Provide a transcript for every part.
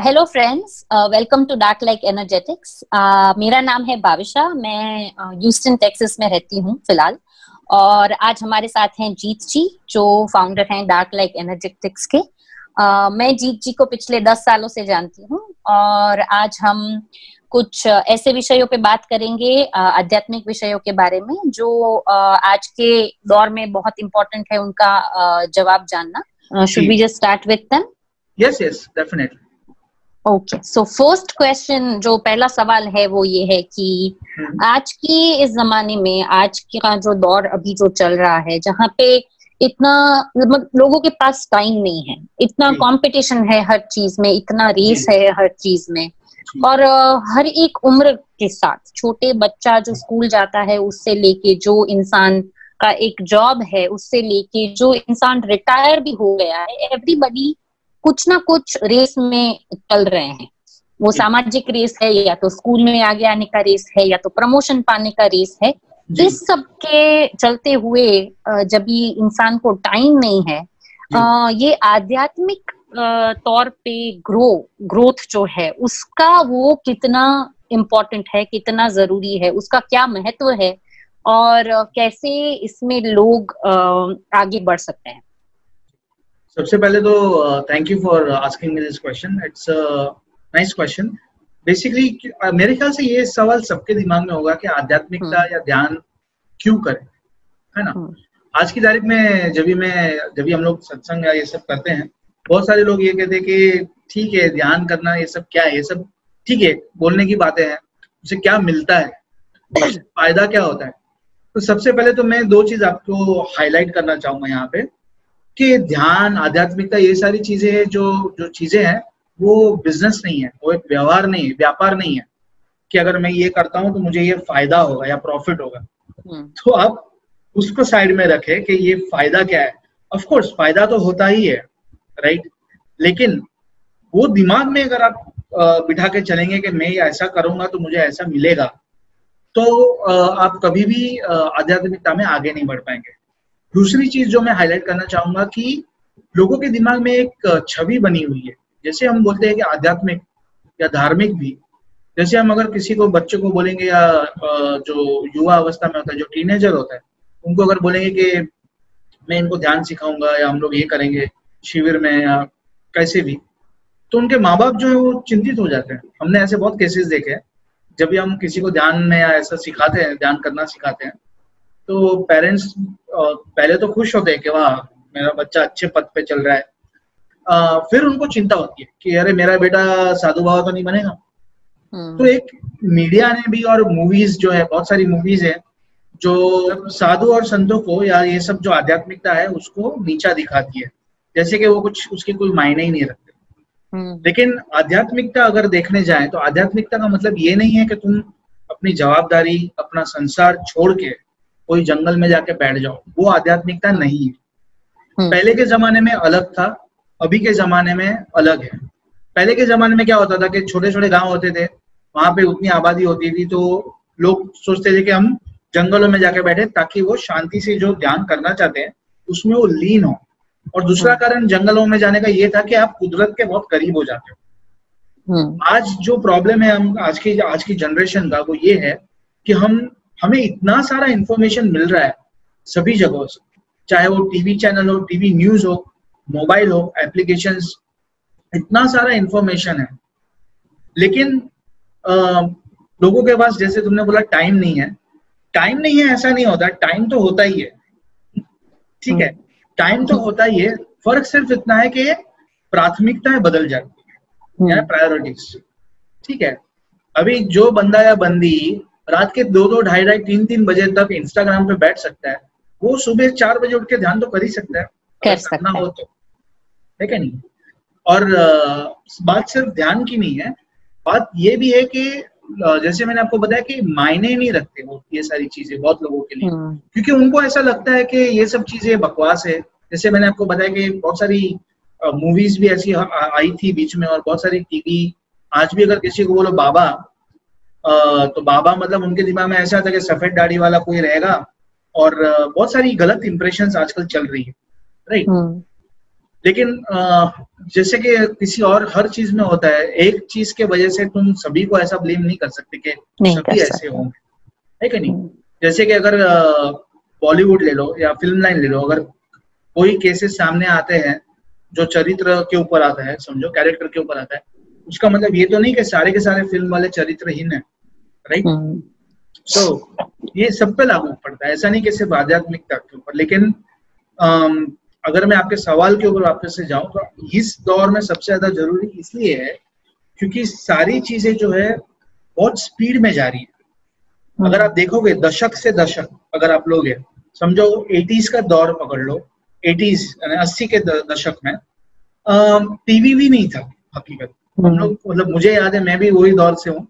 Hello friends, welcome to dark like energetics. मेरा नाम है भाविशा। मैं ह्यूस्टन टेक्सास में रहती हूँ फिलहाल। और आज हमारे साथ हैं जीत जी, जो फाउंडर हैं डार्क लाइक एनर्जेटिक्स के। मैं जीत जी को पिछले 10 सालों से जानती हूँ और आज हम कुछ ऐसे विषयों पे बात करेंगे, आध्यात्मिक विषयों के बारे में, जो आज के दौर में बहुत इम्पोर्टेंट है उनका जवाब जानना। Should we just start with them? Yes yes, definitely. Okay, so first question, जो पहला सवाल है वो ये है कि आज की इस जमाने में, आज का जो दौर अभी जो चल रहा है, जहाँ पे इतना लोगों के पास टाइम नहीं है, इतना कंपटीशन है हर चीज में, इतना रेस है हर चीज में, और हर एक उम्र के साथ, छोटे बच्चा जो स्कूल जाता है उससे लेके जो इंसान का एक जॉब है, उससे लेके जो इंसान रिटायर भी हो गया है, एवरीबॉडी कुछ ना कुछ रेस में चल रहे हैं। वो सामाजिक रेस है, या तो स्कूल में आगे आने का रेस है, या तो प्रमोशन पाने का रेस है। इस सब के चलते हुए जब ये इंसान को टाइम नहीं है, ये आध्यात्मिक तौर पे ग्रोथ जो है उसका वो कितना इम्पोर्टेंट है, कितना जरूरी है, उसका क्या महत्व है, और कैसे इसमें लोग आगे बढ़ सकते हैं। सबसे पहले तो thank you for asking me this question. It's nice question. Basically मेरे ख्याल से ये सवाल सबके दिमाग में होगा कि आध्यात्मिकता या ध्यान क्यों करें, है ना। आज की तारीख में जब भी हम लोग सत्संग या ये सब करते हैं, बहुत सारे लोग ये कहते हैं कि ठीक है, ध्यान करना ये सब क्या है, ये सब ठीक है, बोलने की बातें हैं, उसे क्या मिलता है, फायदा क्या होता है। तो सबसे पहले तो मैं दो चीज आपको हाईलाइट करना चाहूंगा यहाँ पे, कि ध्यान, आध्यात्मिकता, ये सारी चीजें हैं, जो चीजें हैं वो बिजनेस नहीं है, वो एक व्यवहार नहीं है, व्यापार नहीं है कि अगर मैं ये करता हूँ तो मुझे ये फायदा होगा या प्रॉफिट होगा। तो आप उसको साइड में रखें कि ये फायदा क्या है। ऑफ कोर्स फायदा तो होता ही है, राइट, लेकिन वो दिमाग में अगर आप बिठा के चलेंगे कि मैं ऐसा करूंगा तो मुझे ऐसा मिलेगा, तो आप कभी भी आध्यात्मिकता में आगे नहीं बढ़ पाएंगे। दूसरी चीज जो मैं हाईलाइट करना चाहूंगा कि लोगों के दिमाग में एक छवि बनी हुई है। जैसे हम बोलते हैं कि आध्यात्मिक या धार्मिक भी, जैसे हम अगर किसी को, बच्चे को बोलेंगे, या जो युवा अवस्था में होता है, जो टीनेजर होता है, उनको अगर बोलेंगे कि मैं इनको ध्यान सिखाऊंगा या हम लोग ये करेंगे शिविर में या कैसे भी, तो उनके माँ बाप जो है वो चिंतित हो जाते हैं। हमने ऐसे बहुत केसेस देखे हैं। जब भी हम किसी को ध्यान में या ऐसा सिखाते हैं, ध्यान करना सिखाते हैं, तो पेरेंट्स पहले तो खुश होते हैं कि वाह, मेरा बच्चा अच्छे पद पे चल रहा है। फिर उनको चिंता होती है कि अरे मेरा बेटा साधु बाबा तो नहीं बनेगा। तो एक मीडिया ने भी, और मूवीज जो है, बहुत सारी मूवीज है जो साधु और संतों को, या ये सब जो आध्यात्मिकता है उसको नीचा दिखाती है, जैसे कि वो कुछ, उसके कोई मायने ही नहीं रखते। लेकिन आध्यात्मिकता अगर देखने जाए तो आध्यात्मिकता का मतलब ये नहीं है कि तुम अपनी जवाबदारी, अपना संसार छोड़ के कोई जंगल में जाके बैठ जाओ। वो आध्यात्मिकता नहीं है। पहले के जमाने में अलग था, अभी के जमाने में अलग है। पहले के जमाने में क्या होता था कि छोटे छोटे गांव होते थे, वहां पे उतनी आबादी होती थी, तो लोग सोचते थे कि हम जंगलों में जाके बैठे ताकि वो शांति से जो ध्यान करना चाहते हैं उसमें वो लीन हो। और दूसरा कारण जंगलों में जाने का ये था कि आप कुदरत के बहुत करीब हो जाते हो। आज जो प्रॉब्लम है हम आज की जनरेशन का, वो ये है कि हमें इतना सारा इंफॉर्मेशन मिल रहा है सभी जगहों से, चाहे वो टीवी चैनल हो, टीवी न्यूज हो, मोबाइल हो, एप्लीकेशंस, इतना सारा इंफॉर्मेशन है। लेकिन लोगों के पास, जैसे तुमने बोला, टाइम नहीं है। टाइम नहीं है ऐसा नहीं होता, टाइम तो होता ही है, ठीक है, टाइम तो होता ही है। फर्क सिर्फ इतना है कि प्राथमिकताएं बदल जाती है, प्रायोरिटीज, ठीक है। अभी जो बंदा या बंदी रात के 2-2, 2:30, 3-3 बजे तक इंस्टाग्राम पे बैठ सकता है, वो सुबह 4 बजे उठ के ध्यान तो कर ही सकता है, अगर करना हो तो, है क्या नहीं। और बात सिर्फ ध्यान की नहीं है, बात ये भी है कि जैसे मैंने आपको बताया कि मायने नहीं रखते वो ये सारी चीजें बहुत लोगों के लिए, क्योंकि उनको ऐसा लगता है कि ये सब चीजें बकवास है। जैसे मैंने आपको बताया कि बहुत सारी मूवीज भी ऐसी आई थी बीच में, और बहुत सारी टीवी। आज भी अगर किसी को बोलो बाबा, तो बाबा मतलब उनके दिमाग में ऐसा था कि सफेद दाढ़ी वाला कोई रहेगा, और बहुत सारी गलत इंप्रेशंस आजकल चल रही है, राइट। लेकिन जैसे कि किसी और हर चीज में होता है, एक चीज के वजह से तुम सभी को ऐसा ब्लेम नहीं कर सकते कि सभी ऐसे होंगे, है कि नहीं। जैसे कि अगर बॉलीवुड ले लो या फिल्म लाइन ले लो, अगर कोई केसेस सामने आते हैं जो चरित्र के ऊपर आता है, समझो कैरेक्टर के ऊपर आता है, उसका मतलब ये तो नहीं कि सारे के सारे फिल्म वाले चरित्रहीन है, राइट। सो ये सब पे लागू पड़ता है, ऐसा नहीं कि सिर्फ आध्यात्मिकता के ऊपर। लेकिन अगर मैं आपके सवाल के ऊपर वापस से जाऊं तो इस दौर में सबसे ज्यादा जरूरी इसलिए है क्योंकि सारी चीजें जो है बहुत स्पीड में जा रही है। अगर आप देखोगे दशक से दशक, अगर आप लोग समझो 80s का दौर पकड़ लो, 80s 80 के दशक में टीवी भी नहीं था हकीकत। हम लोग मतलब मुझे याद है, मैं भी वही दौर से हूँ।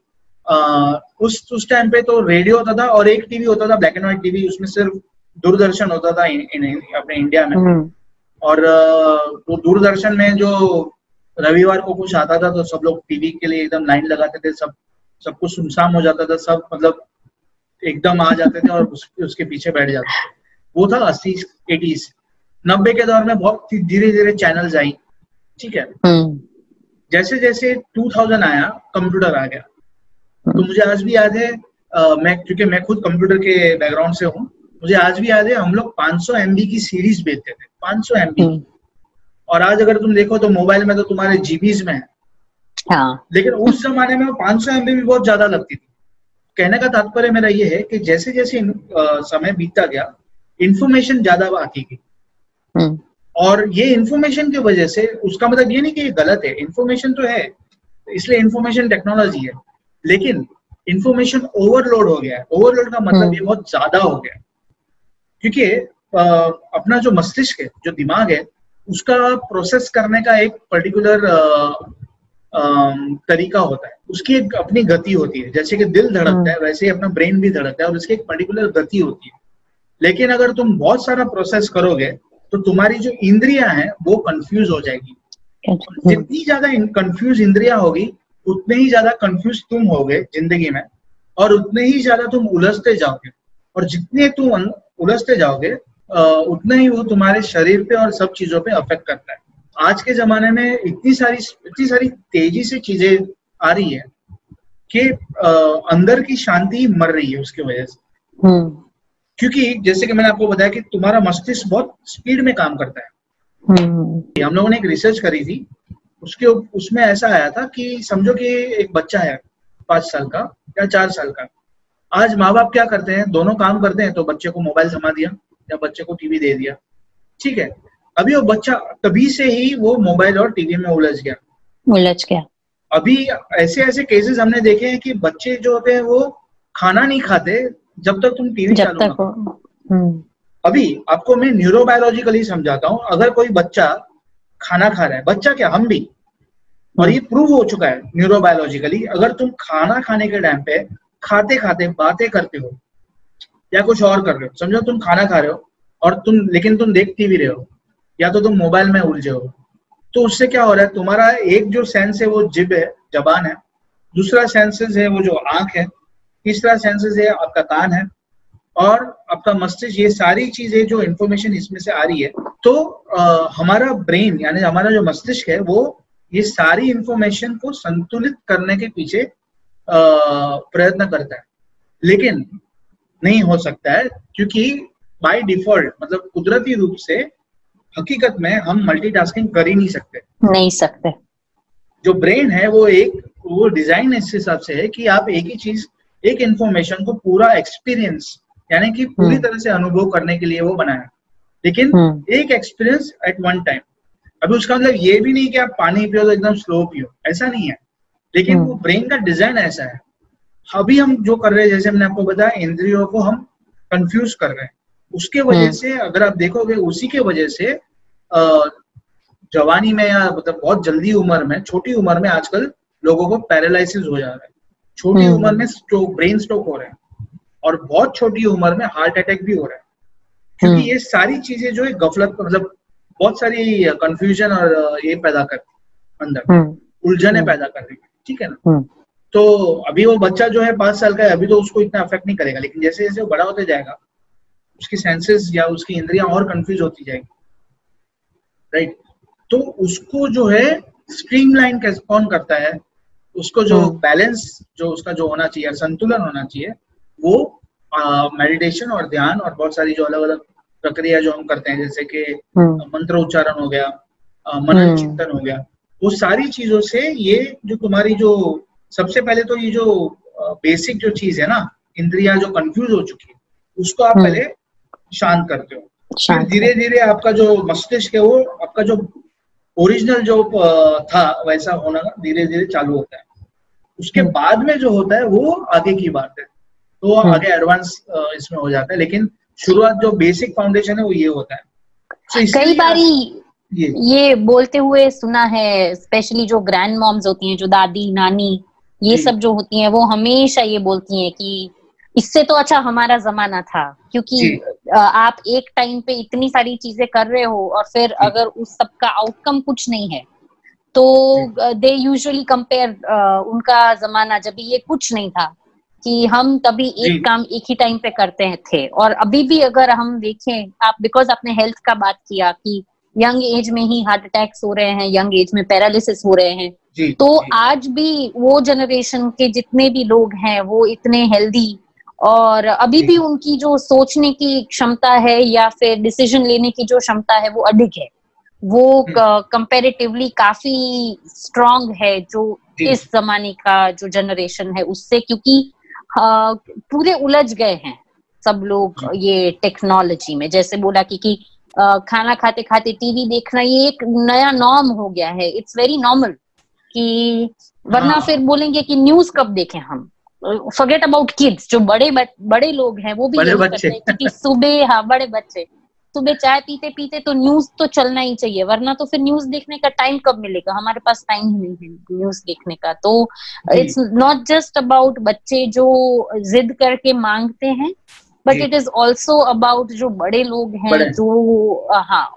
उस टाइम पे तो रेडियो होता था और एक टीवी होता था, ब्लैक एंड व्हाइट टीवी, उसमें सिर्फ दूरदर्शन होता था अपने इंडिया में। और वो दूरदर्शन में जो रविवार को कुछ आता था तो सब लोग टीवी के लिए एकदम लाइन लगाते थे, सब कुछ सुनसान हो जाता था, सब मतलब एकदम आ जाते थे और उसके पीछे बैठ जाते थे। वो था 80s 80s। 90 के दौर में बहुत धीरे धीरे चैनल्स आई, ठीक है। जैसे जैसे 2000 आया, कंप्यूटर आ गया। तो मुझे आज भी याद है, क्योंकि मैं खुद कंप्यूटर के बैकग्राउंड से हूँ, मुझे आज भी याद है हम लोग 500 MB की सीरीज भेजते थे, 500 MB। और आज अगर तुम देखो तो मोबाइल में तो तुम्हारे जीबीज में है। हाँ। लेकिन उस जमाने में 500 MB भी बहुत ज्यादा लगती थी। कहने का तात्पर्य मेरा ये है कि जैसे जैसे समय बीतता गया, इंफॉर्मेशन ज्यादा आती गई। और ये इंफॉर्मेशन की वजह से, उसका मतलब ये नहीं कि ये गलत है, इंफॉर्मेशन तो है, इसलिए इंफॉर्मेशन टेक्नोलॉजी है, लेकिन इंफॉर्मेशन ओवरलोड हो गया है। ओवरलोड का मतलब ये बहुत ज्यादा हो गया, क्योंकि अपना जो मस्तिष्क है, जो दिमाग है, उसका प्रोसेस करने का एक पर्टिकुलर तरीका होता है, उसकी एक अपनी गति होती है। जैसे कि दिल धड़कता है वैसे ही अपना ब्रेन भी धड़कता है और उसकी एक पर्टिकुलर गति होती है। लेकिन अगर तुम बहुत सारा प्रोसेस करोगे तो तुम्हारी जो इंद्रियां हैं वो कंफ्यूज हो जाएगी। जितनी ज्यादा कंफ्यूज इंद्रियां होगी उतने ही ज्यादा कंफ्यूज तुम होगे जिंदगी में, और उतने ही ज्यादा तुम उलझते जाओगे। और जितने तुम उलझते जाओगे उतने ही वो तुम्हारे शरीर पे और सब चीजों पे अफेक्ट करता है। आज के जमाने में इतनी सारी तेजी से चीजें आ रही है कि अंदर की शांति मर रही है उसकी वजह से। क्योंकि जैसे कि मैंने आपको बताया कि तुम्हारा मस्तिष्क बहुत स्पीड में काम करता है। हम लोगों ने एक रिसर्च करी थी, उसमें ऐसा आया था कि समझो कि एक बच्चा है 5 साल का या 4 साल का। आज माँ बाप क्या करते हैं, दोनों काम करते हैं, तो बच्चे को मोबाइल थमा दिया या बच्चे को टीवी दे दिया, ठीक है। अभी वो बच्चा तभी से ही वो मोबाइल और टीवी में उलझ गया। अभी ऐसे ऐसे केसेस हमने देखे हैं कि बच्चे जो होते हैं वो खाना नहीं खाते जब तक तुम टीवी चालू ना करो। अभी आपको मैं न्यूरोबायोलॉजिकली समझाता हूँ। अगर कोई बच्चा खाना खा रहा है, बच्चा क्या, हम भी, और ये प्रूव हो चुका है न्यूरोबायोलॉजिकली, अगर तुम खाना खाने के टाइम पे खाते खाते बातें करते हो या कुछ और कर रहे हो, समझो तुम खाना खा रहे हो और लेकिन तुम देख टीवी रहे हो या तो तुम मोबाइल में उलझे हो, तो उससे क्या हो रहा है, तुम्हारा एक जो सेंस है वो जिभ है, जबान है, दूसरा सेंसेस है वो जो आंख है, तीसरा सेंसेस है आपका कान है, और आपका मस्तिष्क। ये सारी चीजें जो इंफॉर्मेशन इसमें से आ रही है, तो हमारा ब्रेन यानी हमारा जो मस्तिष्क है वो ये सारी इंफॉर्मेशन को संतुलित करने के पीछे प्रयत्न करता है, लेकिन नहीं हो सकता है, क्योंकि बाय डिफॉल्ट मतलब कुदरती रूप से हकीकत में हम मल्टीटास्किंग कर ही नहीं सकते। जो ब्रेन है वो डिजाइन इस हिसाब से है कि आप एक ही चीज, एक इंफॉर्मेशन को पूरा एक्सपीरियंस यानी कि पूरी तरह से अनुभव करने के लिए वो बना है, लेकिन एक एक्सपीरियंस एट वन टाइम। अभी उसका मतलब ये भी नहीं कि आप पानी पियो तो एकदम स्लो पियो, ऐसा नहीं है, लेकिन वो ब्रेन का डिजाइन ऐसा है। अभी हम जो कर रहे हैं, जैसे मैंने आपको बताया, इंद्रियों को हम कंफ्यूज कर रहे हैं, उसके वजह से अगर आप देखोगे, उसी के वजह से जवानी में या मतलब बहुत जल्दी उम्र में, छोटी उम्र में आजकल लोगों को पैरालिसिस हो जा रहा है, छोटी उम्र में ब्रेन स्ट्रोक हो रहे हैं, और बहुत छोटी उम्र में हार्ट अटैक भी हो रहा है, क्योंकि ये सारी चीजें जो है गफलत, मतलब बहुत सारी कंफ्यूजन और ये पैदा करती, अंदर उलझने पैदा कर रही है, ठीक है ना। तो अभी वो बच्चा जो है 5 साल का है, अभी तो उसको इतना अफेक्ट नहीं करेगा, लेकिन जैसे जैसे वो बड़ा होते जाएगा उसकी सेंसेस या उसकी इंद्रियां और कंफ्यूज होती जाएगी, राइट। तो उसको जो है स्ट्रीमलाइन कौन करता है, उसको जो बैलेंस जो उसका जो होना चाहिए, संतुलन होना चाहिए, वो मेडिटेशन और ध्यान और बहुत सारी जो अलग अलग प्रक्रिया जो हम करते हैं, जैसे कि मंत्र उच्चारण हो गया, मनन चिंतन हो गया, वो सारी चीजों से ये जो तुम्हारी जो सबसे पहले तो ये जो बेसिक जो चीज है ना, इंद्रिया जो कंफ्यूज हो चुकी है, उसको आप पहले शांत करते हो। फिर धीरे धीरे आपका जो मस्तिष्क है वो आपका जो ओरिजिनल जो था वैसा होना धीरे धीरे चालू होता है। उसके बाद में जो होता है वो आगे की बात है, तो आगे एडवांस इसमें हो जाता है, लेकिन शुरुआत जो बेसिक फाउंडेशन है वो ये होता है। कई बारी ये बोलते हुए सुना है, स्पेशली जो ग्रैंड मॉम्स होती हैं, जो दादी नानी ये सब जो होती हैं, वो हमेशा ये बोलती हैं कि इससे तो अच्छा हमारा जमाना था, क्योंकि आप एक टाइम पे इतनी सारी चीजें कर रहे हो और फिर अगर उस सब का आउटकम कुछ नहीं है तो दे यूजुअली कंपेयर उनका जमाना जब ये कुछ नहीं था कि हम तभी एक काम एक ही टाइम पे करते थे। और अभी भी अगर हम देखें, आप बिकॉज आपने हेल्थ का बात किया कि यंग एज में ही हार्ट अटैक्स हो रहे हैं, यंग एज में पैरालिसिस हो रहे हैं, तो आज भी वो जनरेशन के जितने भी लोग हैं वो इतने हेल्दी और अभी भी उनकी जो सोचने की क्षमता है या फिर डिसीजन लेने की जो क्षमता है वो अधिक है, वो कंपैरेटिवली काफी स्ट्रांग है जो इस जमाने का जो जनरेशन है उससे, क्योंकि पूरे उलझ गए हैं सब लोग ये टेक्नोलॉजी में। जैसे बोला कि खाना खाते खाते टीवी देखना ये एक नया नॉर्म हो गया है, इट्स वेरी नॉर्मल कि वरना फिर बोलेंगे कि न्यूज कब देखें हम, फॉरगेट अबाउट किड्स, जो बड़े लोग हैं वो भी यही करते हैं कि सुबह बड़े बच्चे सुबह चाय पीते पीते तो न्यूज तो चलना ही चाहिए, वरना तो फिर न्यूज देखने का टाइम कब मिलेगा, हमारे पास टाइम ही नहीं है न्यूज देखने का। तो इट्स नॉट जस्ट अबाउट बच्चे जो जिद करके मांगते हैं, but it is also about जो बड़े लोग हैं जो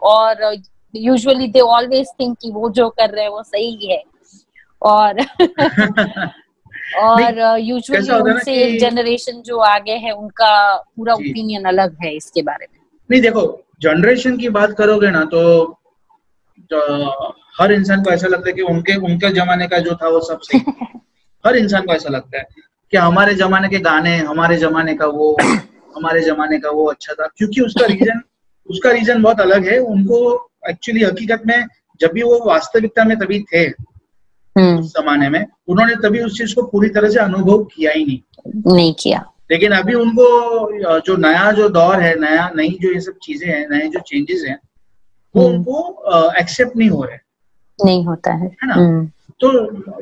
और यूजुअली दे ऑलवेज थिंक कि वो जो कर रहे हैं वो सही है, और और यूजुअली उनसे एक जनरेशन जो आगे है उनका पूरा ओपिनियन अलग है इसके बारे में। नहीं देखो, जनरेशन की बात करोगे ना तो हर इंसान को ऐसा लगता है कि उनके जमाने का जो था वो सब सही हर इंसान को ऐसा लगता है कि हमारे जमाने के गाने, हमारे जमाने का वो अच्छा था, क्योंकि उसका रीजन बहुत अलग है। उनको एक्चुअली हकीकत में जब भी वो वास्तविकता में तभी थे उस जमाने में, उन्होंने तभी उस चीज को पूरी तरह से अनुभव किया ही नहीं किया। लेकिन अभी उनको जो नया जो दौर है, नई जो ये सब चीजें हैं, नए जो चेंजेस हैं, वो उनको एक्सेप्ट नहीं हो रहे, नहीं होता है ना। तो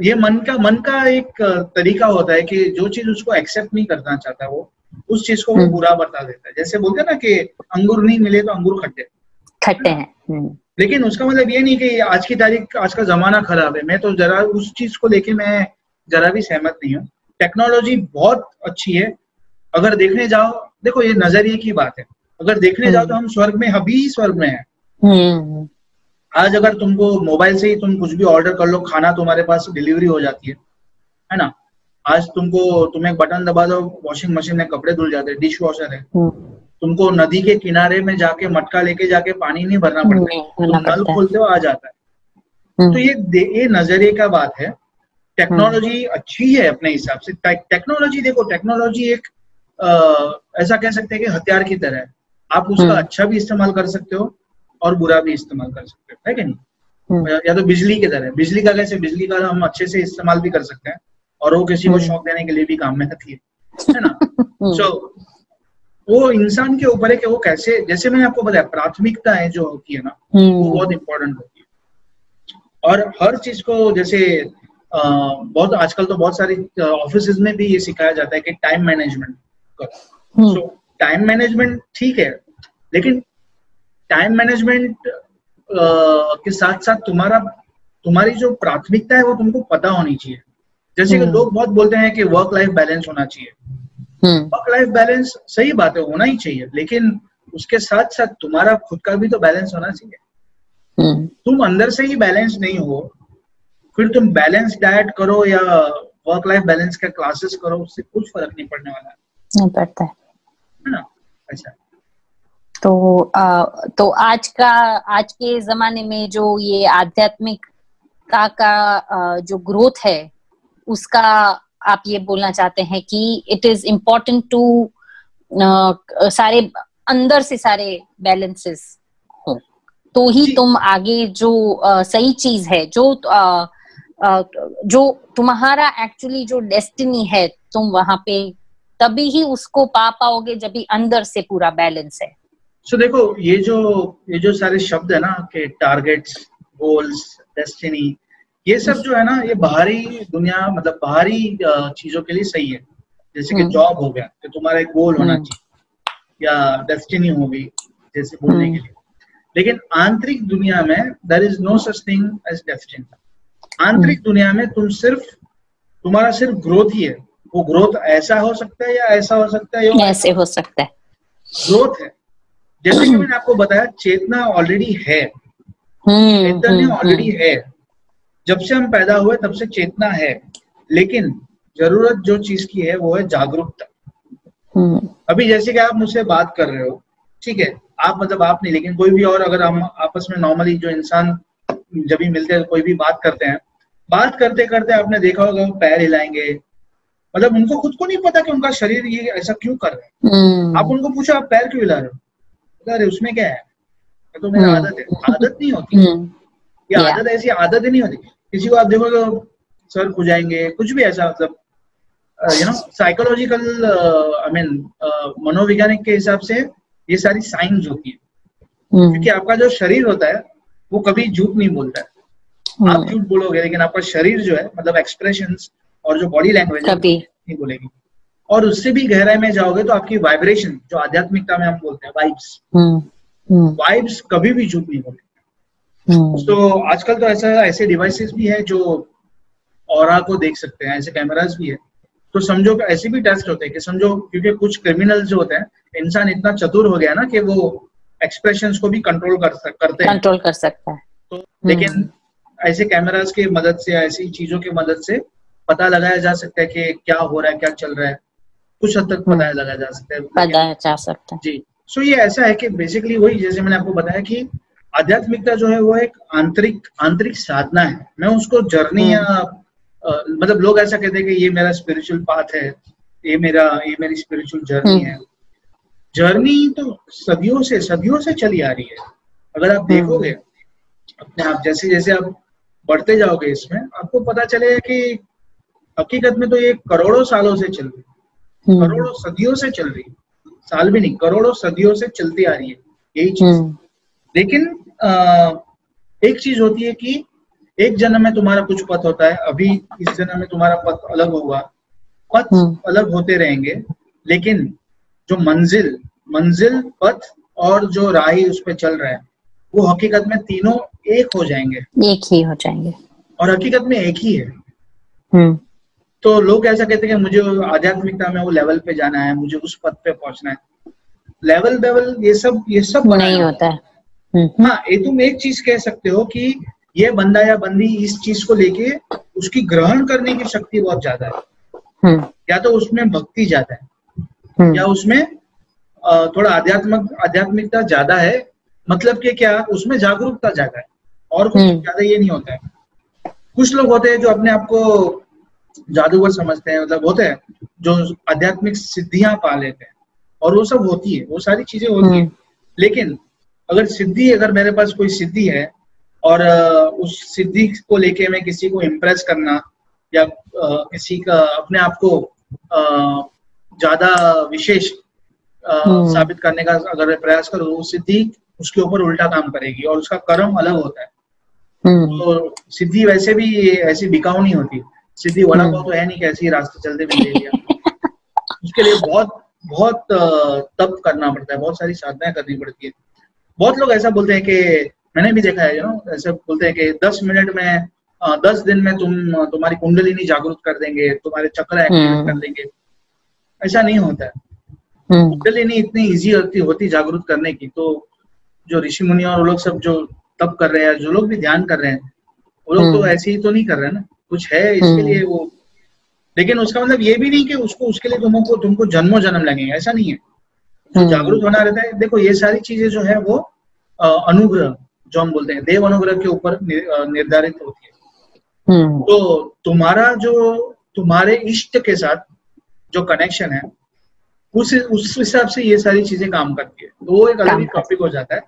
ये मन का एक तरीका होता है कि जो चीज उसको एक्सेप्ट नहीं करना चाहता वो उस चीज को वो बुरा बता देता है। जैसे बोलते हैं ना कि अंगूर नहीं मिले तो अंगूर खट्टे हैं। लेकिन उसका मतलब ये नहीं कि आज का जमाना खराब है। मैं तो जरा उस चीज को लेके मैं जरा भी सहमत नहीं हूँ। टेक्नोलॉजी बहुत अच्छी है, अगर देखने जाओ, देखो ये नजरिए की बात है, अगर देखने जाओ तो हम स्वर्ग में, अभी स्वर्ग में है। आज अगर तुमको मोबाइल से ही तुम कुछ भी ऑर्डर कर लो, खाना तुम्हारे पास डिलीवरी हो जाती है ना। आज तुम एक बटन दबा दो, वॉशिंग मशीन में कपड़े धुल जाते हैं, डिश वॉशर है। तुमको नदी के किनारे में जाके मटका लेके जाके पानी नहीं भरना पड़ता है, तुम नल खोलते हो आ जाता है। तो ये नजरिए का बात है। टेक्नोलॉजी अच्छी है अपने हिसाब से। टेक्नोलॉजी देखो, टेक्नोलॉजी एक ऐसा कह सकते हैं कि हथियार की तरह है। आप उसका अच्छा भी इस्तेमाल कर सकते हो और बुरा भी इस्तेमाल कर सकते हो, है कि नहीं। या तो बिजली की तरह, बिजली का हम अच्छे से इस्तेमाल भी कर सकते हैं और वो किसी को शौक देने के लिए भी काम में आती है ना। सो वो इंसान के ऊपर है कि वो कैसे, जैसे मैंने आपको बताया, प्राथमिकताएं जो होती है ना वो बहुत इंपॉर्टेंट होती है। और हर चीज को जैसे बहुत आजकल तो बहुत सारी ऑफिस में भी ये सिखाया जाता है कि टाइम मैनेजमेंट करो। सो टाइम मैनेजमेंट ठीक है, लेकिन टाइम मैनेजमेंट के साथ साथ तुम्हारी जो प्राथमिकता है वो तुमको पता होनी चाहिए। जैसे कि लोग बहुत बोलते हैं कि वर्क लाइफ बैलेंस होना चाहिए। वर्क लाइफ बैलेंस सही बात है, होना ही चाहिए, लेकिन उसके साथ साथ तुम्हारा खुद का भी तो बैलेंस होना चाहिए। तुम अंदर से ही बैलेंस नहीं हो, फिर तुम बैलेंस डाइट करो या वर्क लाइफ बैलेंस का क्लासेस करो, उससे कुछ फर्क नहीं पड़ने वाला है। नहीं पड़ता है ना। अच्छा, तो आज के जमाने में जो ये आध्यात्मिकता का जो ग्रोथ है, उसका आप ये बोलना चाहते हैं कि इट इज इम्पोर्टेंट टू सारे अंदर से सारे बैलेंसेस हो, तो ही तुम आगे जो सही चीज है, जो तुम्हारा एक्चुअली जो डेस्टिनी है, तुम वहां पे तभी ही उसको पा पाओगे जब भी अंदर से पूरा बैलेंस है। देखो, ये जो सारे शब्द है ना कि टारगेट्स, गोल्स, डेस्टिनी, ये सब जो है ना, ये बाहरी दुनिया, मतलब बाहरी चीजों के लिए सही है। जैसे कि जॉब हो गया तो तुम्हारा एक गोल होना चाहिए, या डेस्टिनी होगी जैसे बोलने के लिए। लेकिन आंतरिक दुनिया में there is no such thing as destiny. आंतरिक दुनिया में तुम्हारा सिर्फ ग्रोथ ही है। वो ग्रोथ ऐसा हो सकता है या ऐसा हो सकता है, या ऐसे हो सकता है। ग्रोथ है, जैसे कि मैंने आपको बताया, चेतना ऑलरेडी है, चैतन्य ऑलरेडी है। जब से हम पैदा हुए तब से चेतना है, लेकिन जरूरत जो चीज की है वो है जागरूकता। अभी जैसे कि आप मुझसे बात कर रहे हो, ठीक है, आप मतलब आप नहीं, लेकिन कोई भी और, अगर हम आपस में नॉर्मली जो इंसान जब भी मिलते हैं, कोई भी बात करते हैं, बात करते करते आपने देखा होगा वो पैर हिलाएंगे, मतलब उनको खुद को नहीं पता कि उनका शरीर ये ऐसा क्यों कर रहा है। आप उनको पूछो आप पैर क्यों हिला रहे हो, अरे उसमें क्या है, तो मेरी आदत है। आदत नहीं होती, ये आदत ऐसी आदत ही नहीं होती। किसी को आप देखोगे सर खुजाएंगे, कुछ भी ऐसा, मतलब साइकोलॉजिकल आई मीन मनोवैज्ञानिक के हिसाब से ये सारी साइंस होती है, क्योंकि आपका जो शरीर होता है वो कभी झूठ नहीं बोलता है। आप झूठ बोलोगे लेकिन आपका शरीर जो है, मतलब एक्सप्रेशंस और जो बॉडी लैंग्वेज नहीं बोलेगी। और उससे भी गहराई में जाओगे तो आपकी वाइब्रेशन, जो आध्यात्मिकता में हम बोलते हैं वाइब्स कभी भी झूठ नहीं बोलेगी। तो आजकल तो ऐसे डिवाइसेस भी है जो ऑरा को देख सकते हैं, ऐसे कैमरास भी है। तो समझो ऐसे भी टेस्ट होते हैं कि समझो, क्योंकि कुछ क्रिमिनल जो होते हैं, इंसान इतना चतुर हो गया ना कि वो एक्सप्रेशंस को भी कंट्रोल कर सकता है। तो लेकिन ऐसे कैमरास की मदद से, ऐसी चीजों की मदद से पता लगाया जा सकता है कि क्या हो रहा है, क्या चल रहा है, कुछ हद तक पता लगाया जा सकता है। जी। सो ये ऐसा है कि बेसिकली वही, जैसे मैंने आपको बताया कि आध्यात्मिकता जो है वो एक आंतरिक साधना है। मैं उसको जर्नी या मतलब लोग ऐसा कहते हैं कि ये मेरा स्पिरिचुअल पाथ है, ये मेरी स्पिरिचुअल जर्नी है। जर्नी तो सदियों से चली आ रही है। अगर आप देखोगे अपने आप, जैसे जैसे आप बढ़ते जाओगे इसमें, आपको पता चलेगा कि हकीकत में तो ये करोड़ों सालों से चल रही, करोड़ों सदियों से चल रही, साल भी नहीं, करोड़ों सदियों से चलती आ रही है यही चीज। लेकिन एक चीज होती है कि एक जन्म में तुम्हारा कुछ पथ होता है, अभी इस जन्म में तुम्हारा पथ अलग होगा, पथ अलग होते रहेंगे, लेकिन जो मंजिल पथ और जो राही उस पर चल रहा है, वो हकीकत में तीनों एक हो जाएंगे, एक ही हो जाएंगे, और हकीकत में एक ही है। तो लोग ऐसा कहते हैं कि मुझे आध्यात्मिकता में वो लेवल पे जाना है, मुझे उस पद पे पहुंचना है। लेवल ये सब नहीं होता है। हाँ, ये तुम एक चीज कह सकते हो कि ये बंदा या बंदी इस चीज को लेके उसकी ग्रहण करने की शक्ति बहुत ज्यादा है, या तो उसमें भक्ति ज्यादा है, या उसमें थोड़ा आध्यात्मिकता ज्यादा है, मतलब कि क्या, उसमें जागरूकता ज्यादा है, और कुछ ज्यादा ये नहीं होता है। कुछ लोग होते हैं जो अपने आप को जादूगर समझते हैं, मतलब होते हैं जो आध्यात्मिक सिद्धियां पा लेते हैं, और वो सब होती है, वो सारी चीजें होती है। लेकिन अगर मेरे पास कोई सिद्धि है और उस सिद्धि को लेके मैं किसी को इम्प्रेस करना या किसी का अपने आप को ज्यादा विशेष साबित करने का अगर मैं प्रयास करूँ, वो सिद्धि उसके ऊपर उल्टा काम करेगी और उसका कर्म अलग होता है। तो सिद्धि वैसे भी ऐसी बिकाऊ नहीं होती। सिद्धि वड़ा पाव तो है नहीं कि ऐसे ही रास्ते चलते भी ले लिया। उसके लिए बहुत तप करना पड़ता है, बहुत सारी साधनाएं करनी पड़ती है। बहुत लोग ऐसा बोलते हैं कि मैंने भी देखा है, ऐसा बोलते हैं कि 10 मिनट में 10 दिन में तुम्हारी कुंडलिनी जागरूक कर देंगे, तुम्हारे चक्र एक्टिवेट कर देंगे। ऐसा नहीं होता है। कुंडलिनी इतनी इजी होती जागरूक करने की। तो जो ऋषि मुनि और वो लोग सब जो तप कर रहे हैं, जो लोग भी ध्यान कर रहे हैं, वो लोग तो ऐसे ही तो नहीं कर रहे ना, कुछ है इसके लिए वो। लेकिन उसका मतलब ये भी नहीं कि उसके लिए तुमको जन्मों जन्म लगेंगे, ऐसा नहीं है। जो जागरूक होना रहता है। देखो ये सारी चीजें जो है वो अनुग्रह जो हम बोलते हैं, देव अनुग्रह के ऊपर निर्धारित होती है। तो तुम्हारे इष्ट के साथ जो कनेक्शन है उस हिसाब से ये सारी चीजें काम करती है, तो वो एक अलग ही टॉपिक हो जाता है।